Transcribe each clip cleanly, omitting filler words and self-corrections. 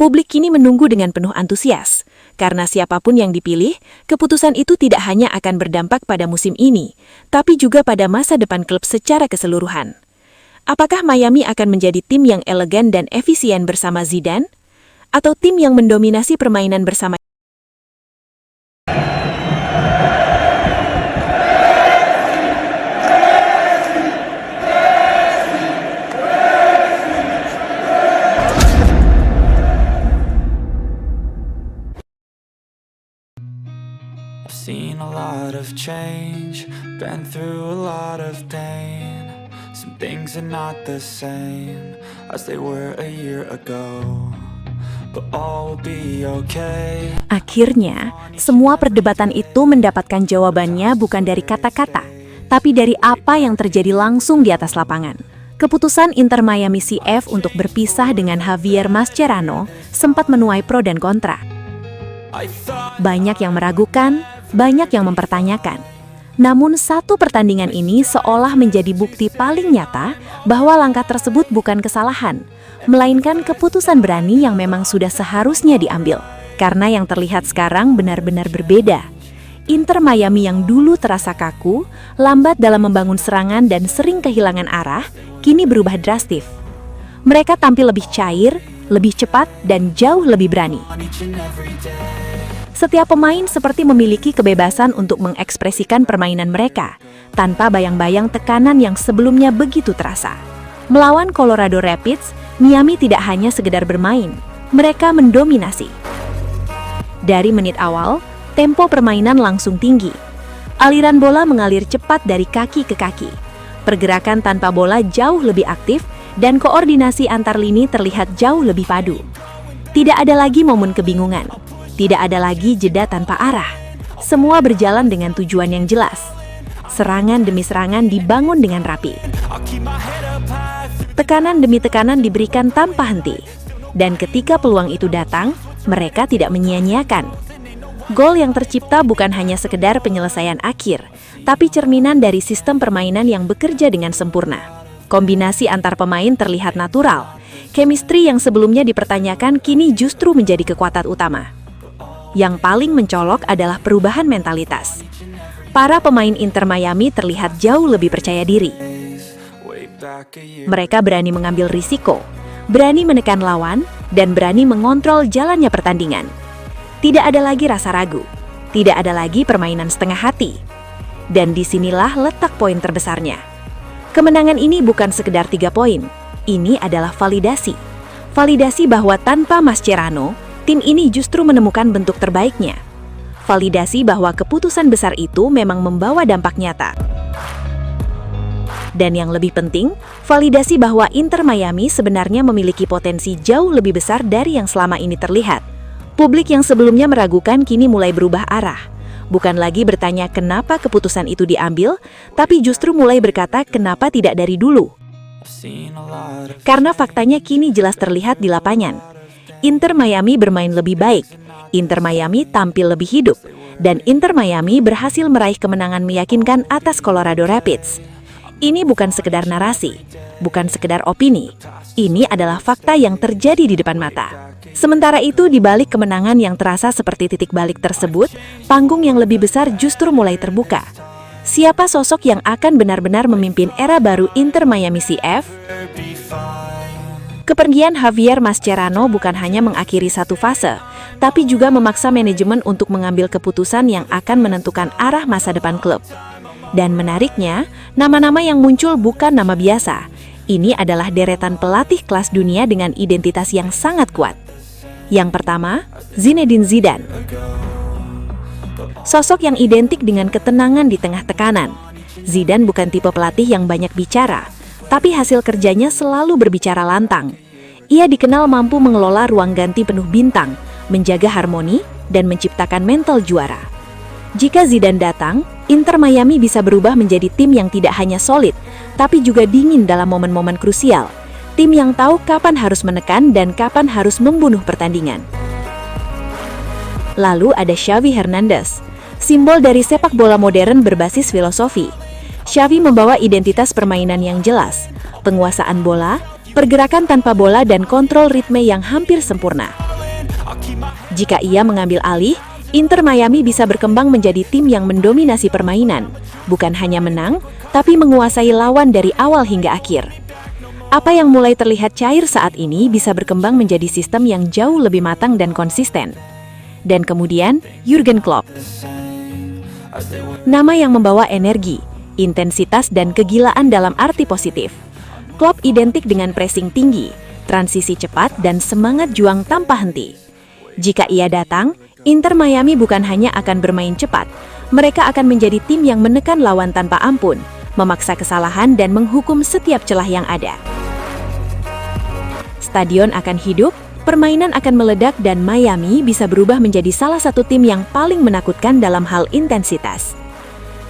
Publik kini menunggu dengan penuh antusias, karena siapapun yang dipilih, keputusan itu tidak hanya akan berdampak pada musim ini, tapi juga pada masa depan klub secara keseluruhan. Apakah Miami akan menjadi tim yang elegan dan efisien bersama Zidane? Atau tim yang mendominasi permainan bersama? Seen a lot of change, been through a lot of pain. Some things are not the same as they were a year ago, but all will be okay. Akhirnya, semua perdebatan itu mendapatkan jawabannya bukan dari kata-kata, tapi dari apa yang terjadi langsung di atas lapangan. Keputusan Inter Miami CF untuk berpisah dengan Javier Mascherano sempat menuai pro dan kontra. Banyak yang meragukan, banyak yang mempertanyakan. Namun satu pertandingan ini seolah menjadi bukti paling nyata bahwa langkah tersebut bukan kesalahan, melainkan keputusan berani yang memang sudah seharusnya diambil. Karena yang terlihat sekarang benar-benar berbeda. Inter Miami yang dulu terasa kaku, lambat dalam membangun serangan dan sering kehilangan arah, kini berubah drastis. Mereka tampil lebih cair, lebih cepat, dan jauh lebih berani. Setiap pemain seperti memiliki kebebasan untuk mengekspresikan permainan mereka, tanpa bayang-bayang tekanan yang sebelumnya begitu terasa. Melawan Colorado Rapids, Miami tidak hanya sekedar bermain, mereka mendominasi. Dari menit awal, tempo permainan langsung tinggi. Aliran bola mengalir cepat dari kaki ke kaki. Pergerakan tanpa bola jauh lebih aktif, dan koordinasi antar lini terlihat jauh lebih padu. Tidak ada lagi momen kebingungan. Tidak ada lagi jeda tanpa arah. Semua berjalan dengan tujuan yang jelas. Serangan demi serangan dibangun dengan rapi. Tekanan demi tekanan diberikan tanpa henti. Dan ketika peluang itu datang, mereka tidak menyia-nyiakan. Gol yang tercipta bukan hanya sekedar penyelesaian akhir, tapi cerminan dari sistem permainan yang bekerja dengan sempurna. Kombinasi antar pemain terlihat natural. Chemistry yang sebelumnya dipertanyakan kini justru menjadi kekuatan utama. Yang paling mencolok adalah perubahan mentalitas. Para pemain Inter Miami terlihat jauh lebih percaya diri. Mereka berani mengambil risiko, berani menekan lawan, dan berani mengontrol jalannya pertandingan. Tidak ada lagi rasa ragu, tidak ada lagi permainan setengah hati. Dan disinilah letak poin terbesarnya. Kemenangan ini bukan sekedar 3 poin, ini adalah validasi. Validasi bahwa tanpa Mascherano, tim ini justru menemukan bentuk terbaiknya. Validasi bahwa keputusan besar itu memang membawa dampak nyata. Dan yang lebih penting, validasi bahwa Inter Miami sebenarnya memiliki potensi jauh lebih besar dari yang selama ini terlihat. Publik yang sebelumnya meragukan kini mulai berubah arah. Bukan lagi bertanya kenapa keputusan itu diambil, tapi justru mulai berkata kenapa tidak dari dulu. Karena faktanya kini jelas terlihat di lapangan. Inter Miami bermain lebih baik, Inter Miami tampil lebih hidup, dan Inter Miami berhasil meraih kemenangan meyakinkan atas Colorado Rapids. Ini bukan sekedar narasi, bukan sekedar opini. Ini adalah fakta yang terjadi di depan mata. Sementara itu, di balik kemenangan yang terasa seperti titik balik tersebut, panggung yang lebih besar justru mulai terbuka. Siapa sosok yang akan benar-benar memimpin era baru Inter Miami CF? Kepergian Javier Mascherano bukan hanya mengakhiri satu fase, tapi juga memaksa manajemen untuk mengambil keputusan yang akan menentukan arah masa depan klub. Dan menariknya, nama-nama yang muncul bukan nama biasa. Ini adalah deretan pelatih kelas dunia dengan identitas yang sangat kuat. Yang pertama, Zinedine Zidane. Sosok yang identik dengan ketenangan di tengah tekanan. Zidane bukan tipe pelatih yang banyak bicara, tapi hasil kerjanya selalu berbicara lantang. Ia dikenal mampu mengelola ruang ganti penuh bintang, menjaga harmoni, dan menciptakan mental juara. Jika Zidane datang, Inter Miami bisa berubah menjadi tim yang tidak hanya solid, tapi juga dingin dalam momen-momen krusial. Tim yang tahu kapan harus menekan dan kapan harus membunuh pertandingan. Lalu ada Xavi Hernandez, simbol dari sepak bola modern berbasis filosofi. Xavi membawa identitas permainan yang jelas, penguasaan bola, pergerakan tanpa bola, dan kontrol ritme yang hampir sempurna. Jika ia mengambil alih, Inter Miami bisa berkembang menjadi tim yang mendominasi permainan, bukan hanya menang, tapi menguasai lawan dari awal hingga akhir. Apa yang mulai terlihat cair saat ini bisa berkembang menjadi sistem yang jauh lebih matang dan konsisten. Dan kemudian, Jurgen Klopp. Nama yang membawa energi, intensitas dan kegilaan dalam arti positif. Klopp identik dengan pressing tinggi, transisi cepat dan semangat juang tanpa henti. Jika ia datang, Inter Miami bukan hanya akan bermain cepat, mereka akan menjadi tim yang menekan lawan tanpa ampun, memaksa kesalahan dan menghukum setiap celah yang ada. Stadion akan hidup, permainan akan meledak dan Miami bisa berubah menjadi salah satu tim yang paling menakutkan dalam hal intensitas.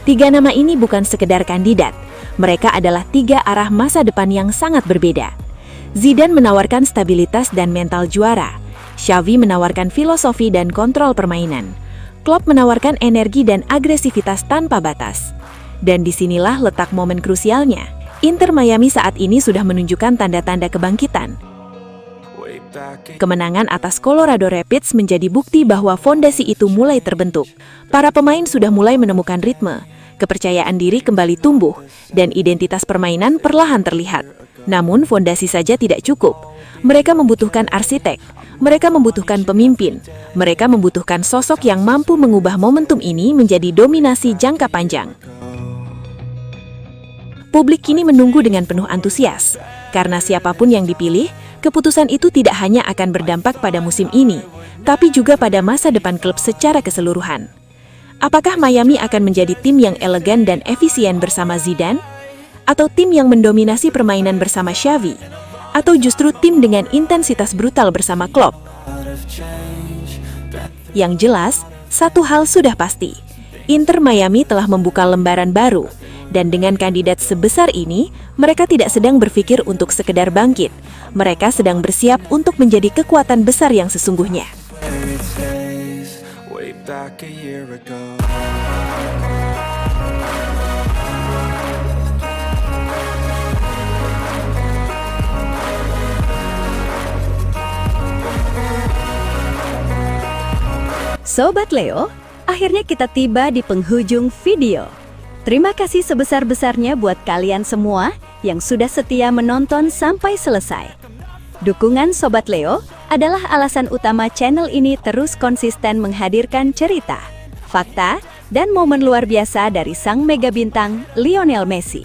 3 nama ini bukan sekedar kandidat, mereka adalah 3 arah masa depan yang sangat berbeda. Zidane menawarkan stabilitas dan mental juara, Xavi menawarkan filosofi dan kontrol permainan, Klopp menawarkan energi dan agresivitas tanpa batas. Dan disinilah letak momen krusialnya. Inter Miami saat ini sudah menunjukkan tanda-tanda kebangkitan. Kemenangan atas Colorado Rapids menjadi bukti bahwa fondasi itu mulai terbentuk. Para pemain sudah mulai menemukan ritme, kepercayaan diri kembali tumbuh, dan identitas permainan perlahan terlihat. Namun fondasi saja tidak cukup. Mereka membutuhkan arsitek, mereka membutuhkan pemimpin, mereka membutuhkan sosok yang mampu mengubah momentum ini menjadi dominasi jangka panjang. Publik kini menunggu dengan penuh antusias, karena siapapun yang dipilih, keputusan itu tidak hanya akan berdampak pada musim ini, tapi juga pada masa depan klub secara keseluruhan. Apakah Miami akan menjadi tim yang elegan dan efisien bersama Zidane? Atau tim yang mendominasi permainan bersama Xavi? Atau justru tim dengan intensitas brutal bersama Klopp? Yang jelas, satu hal sudah pasti, Inter Miami telah membuka lembaran baru, dan dengan kandidat sebesar ini, mereka tidak sedang berpikir untuk sekedar bangkit. Mereka sedang bersiap untuk menjadi kekuatan besar yang sesungguhnya. Sobat Leo, akhirnya kita tiba di penghujung video. Terima kasih sebesar-besarnya buat kalian semua yang sudah setia menonton sampai selesai. Dukungan Sobat Leo adalah alasan utama channel ini terus konsisten menghadirkan cerita, fakta, dan momen luar biasa dari sang mega bintang Lionel Messi.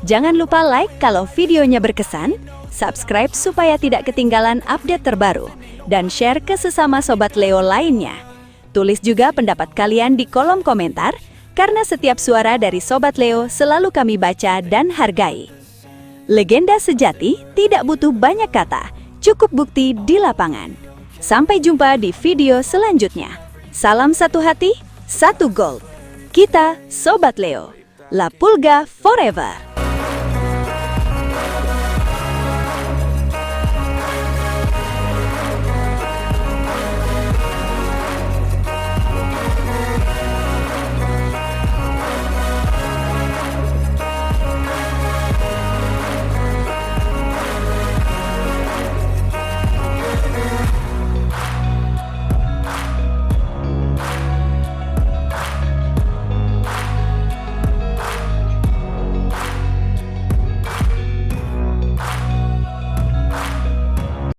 Jangan lupa like kalau videonya berkesan, subscribe supaya tidak ketinggalan update terbaru, dan share ke sesama Sobat Leo lainnya. Tulis juga pendapat kalian di kolom komentar, karena setiap suara dari Sobat Leo selalu kami baca dan hargai. Legenda sejati tidak butuh banyak kata, cukup bukti di lapangan. Sampai jumpa di video selanjutnya. Salam satu hati, satu gold. Kita Sobat Leo. La Pulga Forever.